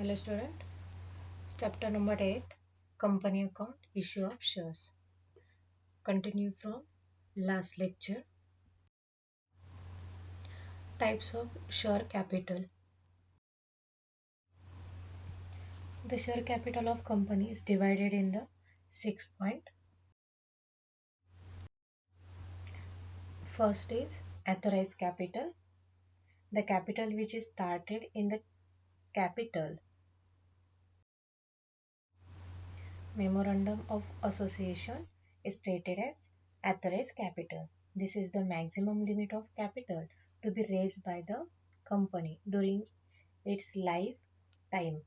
Hello student, chapter number 8, company account, issue of shares. Continue from last lecture. Types of share capital. The share capital of company is divided in the 6 point. First is authorized capital. The capital which is started in the capital. Memorandum of association is stated as authorized capital. This is the maximum limit of capital to be raised by the company during its lifetime.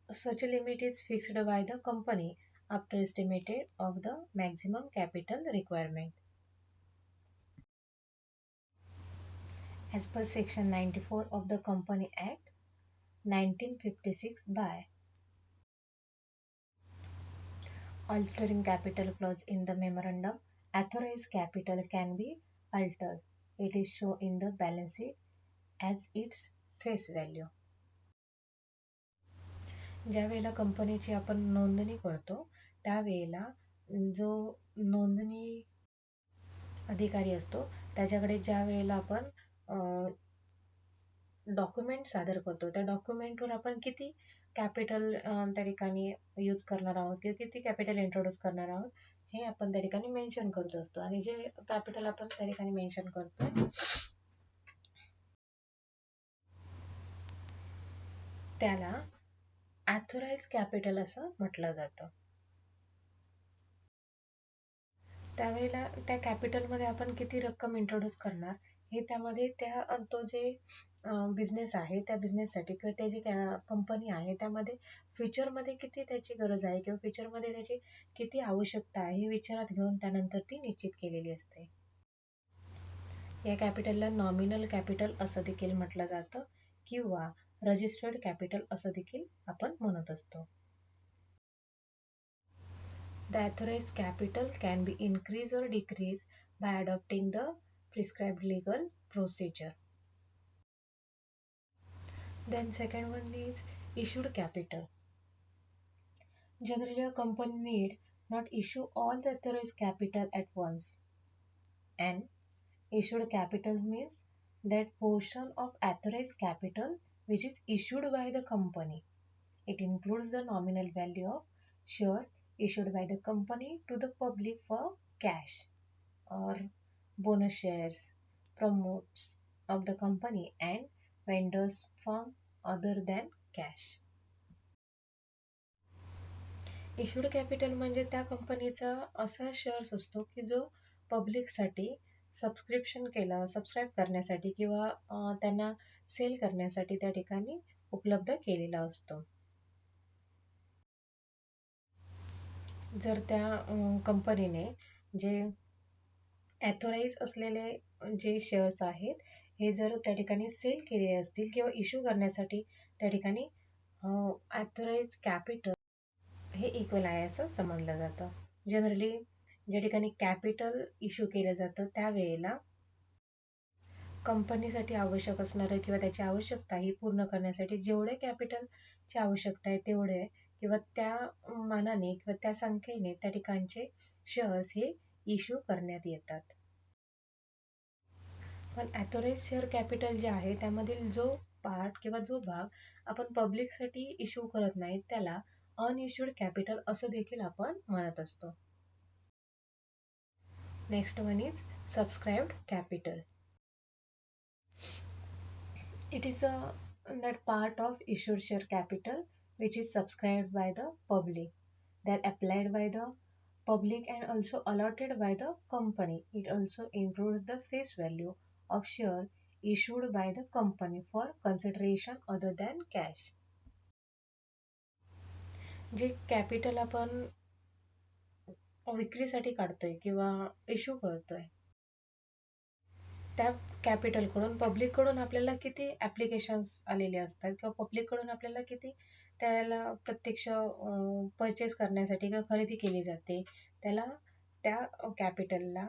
Such a limit is fixed by the company after estimated of the maximum capital requirement. As per section 94 of the Company Act 1956 by altering capital clause in the memorandum, authorized capital can be altered. It is shown in the balance sheet as its face value. ज्या वेळेला कंपनीची आपण नोंदणी करतो त्यावेळेला जो नोंदणी अधिकारी असतो त्याच्याकडे ज्या वेळेला आपण डॉक्युमेंट सादर करतो त्या डॉक्युमेंटवर आपण किती कॅपिटल त्या ठिकाणी यूज करणार आहोत किंवा किती कॅपिटल इंट्रोड्यूस करणार आहोत हे आपण त्या ठिकाणी मेन्शन करत असतो आणि जे कॅपिटल आपण त्या ठिकाणी मेन्शन करतो त्याला ऑथराइज कॅपिटल असं म्हटलं जातं. त्यावेळेला त्या कॅपिटलमध्ये आपण किती रक्कम इंट्रोड्यूस करणार हे त्यामध्ये तो जे बिझनेस आहे त्या बिझनेससाठी किंवा त्याची कंपनी आहे त्यामध्ये फ्युचरमध्ये किती त्याची गरज आहे किंवा फ्युचरमध्ये त्याची किती आवश्यकता आहे हे विचारात घेऊन त्यानंतर ती निश्चित केलेली असते. या कॅपिटलला नॉमिनल कॅपिटल असं देखील म्हटलं जातं किंवा रजिस्टर्ड कॅपिटल असं देखील आपण म्हणत असतो. The authorized capital can be increased or decreased by adopting the prescribed legal procedure. Then second one is issued capital. Generally a company need not issue all the authorized capital at once. And issued capital means that portion of authorized capital which is issued by the company. It includes the nominal value of share issued by the company to the public for cash or bonus shares, promotes of the company and vendors from other than cash. Issued capital म्हणजे त्या कंपनीचा असा shares असतो की जो पब्लिकसाठी subscribe करण्यासाठी किंवा त्यांना सेल करण्यासाठी त्या ठिकाणी उपलब्ध केलेला असतो. जर त्या कंपनीने जे ऑथराइज असलेले जे शेअर्स आहेत हे जर त्या ठिकाणी सेल केले असतील किंवा इश्यू करण्यासाठी त्या ठिकाणी ऑथराइज कॅपिटल हे इक्वल आहे असं समजलं जातं. जनरली ज्या ठिकाणी कॅपिटल इश्यू केलं जातं त्यावेळेला कंपनीसाठी आवश्यक असणारं किंवा त्याची आवश्यकता ही पूर्ण करण्यासाठी जेवढे कॅपिटलची आवश्यकता आहे तेवढे किंवा त्या मानाने किंवा त्या संख्येने त्या ठिकाणचे शेअर्स हे इश्यू करण्यात येतात. पण ऑथराइज शेअर कॅपिटल जे आहे त्यामधील जो पार्ट किंवा जो भाग आपण पब्लिकसाठी इश्यू करत नाही त्याला अनइश्यूड कॅपिटल असं देखील आपण म्हणत असतो. Next one is subscribed capital. It is that part of issued share capital which is subscribed by the public, that applied by the public and also allotted by the company. It also includes the face value of share issued by the company for consideration other than cash. जे capital आपण विक्रीसाठी काढतोय किंवा issue करतोय त्या कॅपिटलकडून पब्लिककडून आपल्याला किती applications आलेले असतात किंवा पब्लिककडून आपल्याला किती त्याला प्रत्यक्ष परचेस करण्यासाठी किंवा खरेदी केली जाते त्याला त्या कॅपिटलला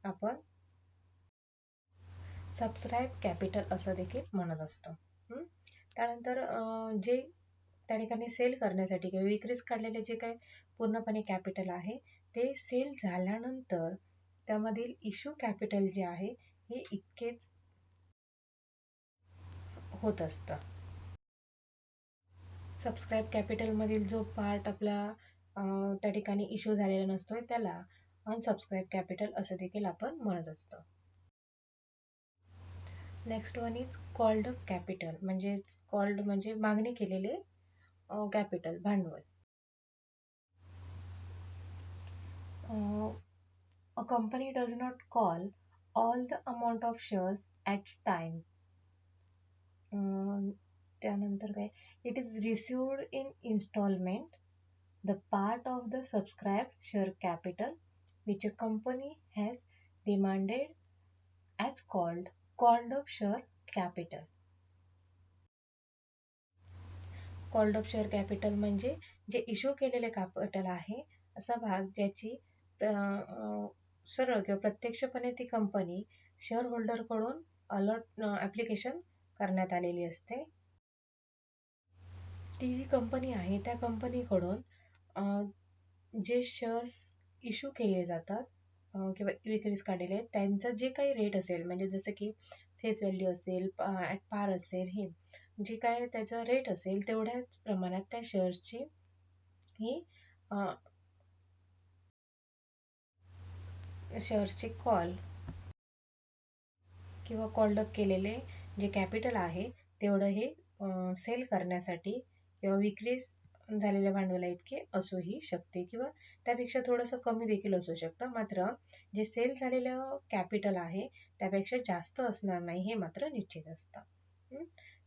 आपण सबस्क्राइब कॅपिटल असं देखील म्हणत असतो. त्यानंतर जे त्या ठिकाणी सेल करण्यासाठी किंवा विक्रीस काढलेले जे काही पूर्णपणे कॅपिटल आहे ते सेल झाल्यानंतर त्यामधील इश्यू कॅपिटल जे आहे हे इतकेच होत असतं. सबस्क्राईब कॅपिटलमधील जो पार्ट आपला त्या ठिकाणी इश्यू झालेला नसतोय त्याला अनसबस्क्राईब कॅपिटल असं देखील आपण म्हणत असतो. Next one is called up capital, म्हणजेच कॉल्ड म्हणजे मागणी केलेले कॅपिटल भांडवल. A company does not call all the amount of shares at time. त्यानंतर काय, it is received in installment the part of the subscribed share capital which a company has demanded as called up share capital. Called up share capital म्हणजे जे issue केलेले capital आहे असा भाग ज्याची सरळ किंवा प्रत्यक्षपणे ती कंपनी शेअर होल्डरकडून अलर्ट ॲप्लिकेशन करण्यात आलेली असते. ती जी कंपनी आहे त्या कंपनीकडून जे शेअर्स इश्यू केले जातात किंवा विक्रीस काढलेले आहेत त्यांचा जे काही रेट असेल, म्हणजे जसं की फेस व्हॅल्यू असेल, ॲट पार असेल, हे जे काय त्याचा रेट असेल तेवढ्याच प्रमाणात त्या शेअर्सची ही शेअर्सचे कॉल किंवा कॉल्ड अप केलेले जे कॅपिटल आहे तेवढं हे सेल करण्यासाठी किंवा विक्रीस झालेल्या भांडवला इतके असूही शकते किंवा त्यापेक्षा थोडंसं कमी देखील असू शकतं. मात्र जे सेल झालेलं कॅपिटल आहे त्यापेक्षा जास्त असणार नाही हे मात्र निश्चित असतं.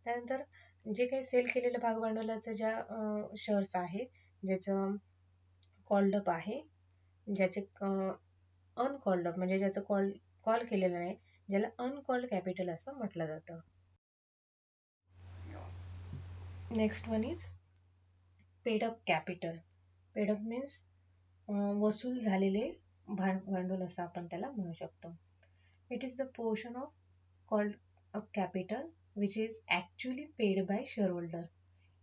त्यानंतर जे काही सेल केलेलं भाग भांडवलाचं ज्या शेअर्स आहे ज्याचं कॉल्ड अप आहे, ज्याचे अनकॉल्ड अप म्हणजे ज्याचं कॉल केलेलं नाही, ज्याला अनकॉल्ड कॅपिटल असं म्हटलं जातं. Next one is paid up capital. Paid up means वसूल झालेले भांडवल असं आपण त्याला म्हणू शकतो. It is the portion of called up capital which is actually paid by shareholder.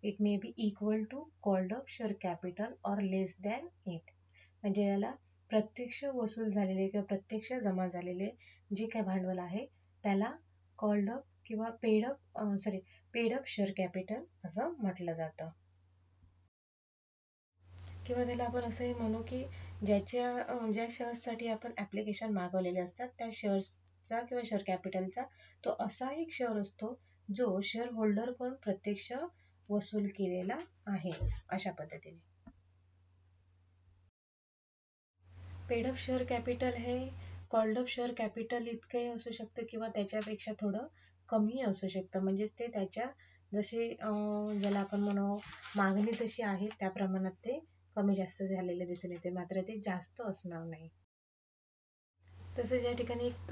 It may be equal to called up share capital or less than it. म्हणजे याला प्रत्यक्ष वसूल झालेले किंवा प्रत्यक्ष जमा झालेले जे काही भांडवल आहे त्याला कॉल्ड अप किंवा पेड अप शेअर कॅपिटल असं म्हटलं जातं. किंवा त्याला आपण असंही म्हणू की ज्या शेअर्ससाठी आपण ॲप्लिकेशन मागवलेले असतात त्या शेअर्सचा किंवा शेअर कॅपिटलचा तो असा एक शेअर असतो जो शेअर होल्डरकडून प्रत्यक्ष वसूल केलेला आहे. अशा पद्धतीने पेड अप शेअर कॅपिटल हे कॉल्ड अप शेअर कॅपिटल इतकंही असू शकतं किंवा त्याच्यापेक्षा थोडं कमी असू शकतं. म्हणजेच ते त्याच्या जशी ज्याला आपण म्हणू मागणी जशी आहे त्या प्रमाणात ते कमी जास्त झालेले दिसून येते, मात्र ते जास्त असणार नाही. तसंच या ठिकाणी एक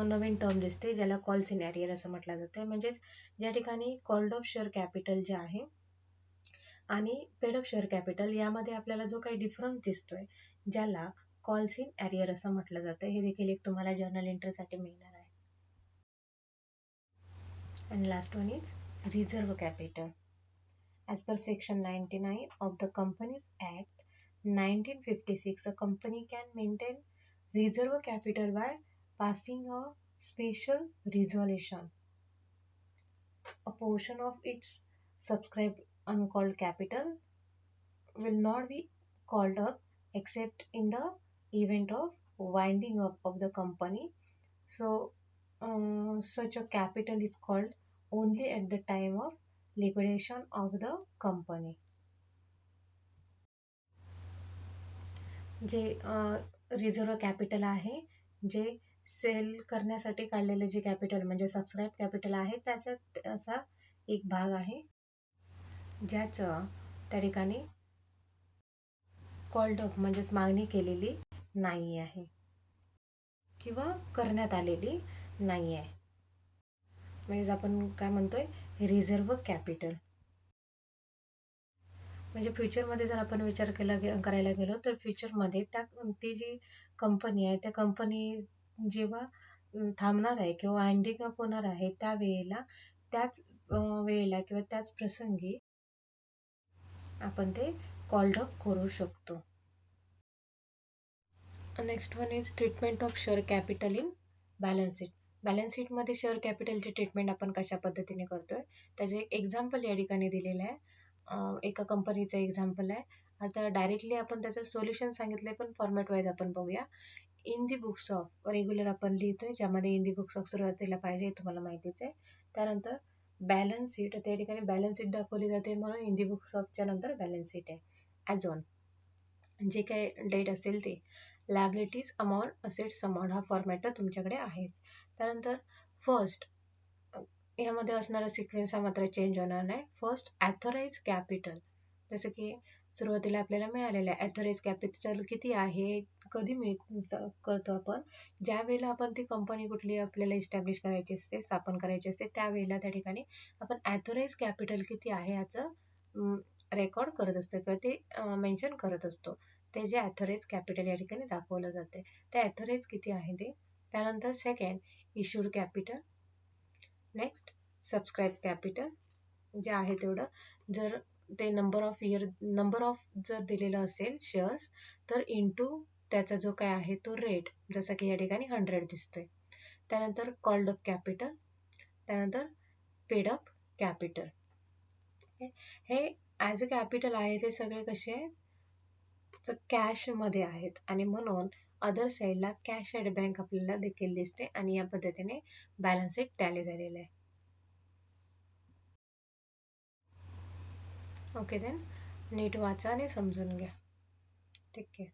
नवीन टर्म दिसते ज्याला कॉल सिनॅरियर असं म्हटलं जातं. म्हणजेच ज्या ठिकाणी कॉल्ड अप शेअर कॅपिटल जे आहे आणि पेड अप शेअर कॅपिटल यामध्ये आपल्याला जो काही डिफरन्स दिसतोय ज्याला कॉल इन एरियर असं म्हटलं जातं. हे देखील एक तुम्हाला जर्नल एंट्रीसाठी मिळणार आहे. आणि last one is reserve capital. As per section 99 of the Companies Act 1956, a company can maintain reserve capital by passing a special resolution. A portion of its subscribed uncalled capital will not be called up except in the event of winding up of the company. So such a capital is called only at the time of liquidation of the company. जे reserve capital आहे जे sale करण्यासाठी काढलेले जे capital म्हणजे subscribe capital आहे त्याचा एक भाग आहे ज्याचं त्या ठिकाणी कॉल्ड अप म्हणजेच मागणी केलेली नाही आहे किंवा करण्यात आलेली नाही आहे. म्हणजे आपण काय म्हणतोय रिझर्व्ह कॅपिटल. म्हणजे फ्युचरमध्ये जर आपण विचार करायला गेलो तर फ्युचरमध्ये ती जी कंपनी आहे त्या कंपनी जेव्हा थांबणार आहे किंवा वाइंडिंग अप होणार आहे त्यावेळेला त्याच वेळेला किंवा त्याच प्रसंगी आपण ते कॉल्ड अप करू शकतो. Next one is treatment of share capital in balance sheet. Balance शीटमध्ये शेअर कॅपिटलची ट्रीटमेंट आपण कशा पद्धतीने करतोय त्याचे एक एक्झाम्पल या ठिकाणी दिलेलं आहे. एका कंपनीचं एक्झाम्पल आहे. आता डायरेक्टली आपण त्याचं सोल्युशन सांगितलंय, पण फॉर्मॅट वाईज आपण बघूया. In the books of regular आपण लिहितोय, ज्यामध्ये इन दी बुक्स ऑफ सुरुवातीला पाहिजे हे तुम्हाला माहितीच आहे. त्यानंतर बॅलन्स शीट, त्या ठिकाणी बॅलन्स शीट दाखवली जाते म्हणून इन दी बुक्स ऑफच्या नंतर बॅलन्स शीट आहे. ॲज ऑन जे काही डेट असेल ते, लायबिलिटीज अमाऊंट, असेट्स अमाऊंट, हा फॉर्मॅट तुमच्याकडे आहेच. त्यानंतर फर्स्ट यामध्ये असणारा सिक्वेन्स हा मात्र चेंज होणार नाही. फर्स्ट ॲथोराइज कॅपिटल, जसं की सुरुवातीला आपल्याला मिळालेलं आहे. ॲथोराइज कॅपिटल किती आहे, कधी करतो आपण, ज्या वेळेला आपण ती कंपनी कुठली आपल्याला इस्टॅब्लिश करायची असते, स्थापन करायची असते, त्यावेळेला त्या ठिकाणी आपण ॲथोराइज कॅपिटल किती आहे याचं रेकॉर्ड करत असतो किंवा ते मेन्शन करत असतो. ते जे ॲथोराइज कॅपिटल या ठिकाणी दाखवलं जाते, ते ॲथोराइज किती आहे ते. त्यानंतर second issued capital. Next subscribe capital, जे आहे तेवढं. जर ते नंबर ऑफ जर दिलेलं असेल शेअर्स, तर इंटू त्याचा जो काय आहे तो रेट, जसं की या ठिकाणी 100 दिसतोय. त्यानंतर कॉल्ड अप कॅपिटल, त्यानंतर पेड अप कॅपिटल. हे ॲज अ कॅपिटल आहे ते सगळे कसे कॅशमध्ये आहेत, आणि म्हणून अदर साईडला कॅश ॲट बँक आपल्याला देखील दिसते, आणि या पद्धतीने बॅलन्स शीट टॅली झालेलं आहे. ओके देन, नीट वाचा आणि समजून घ्या. ठीक आहे.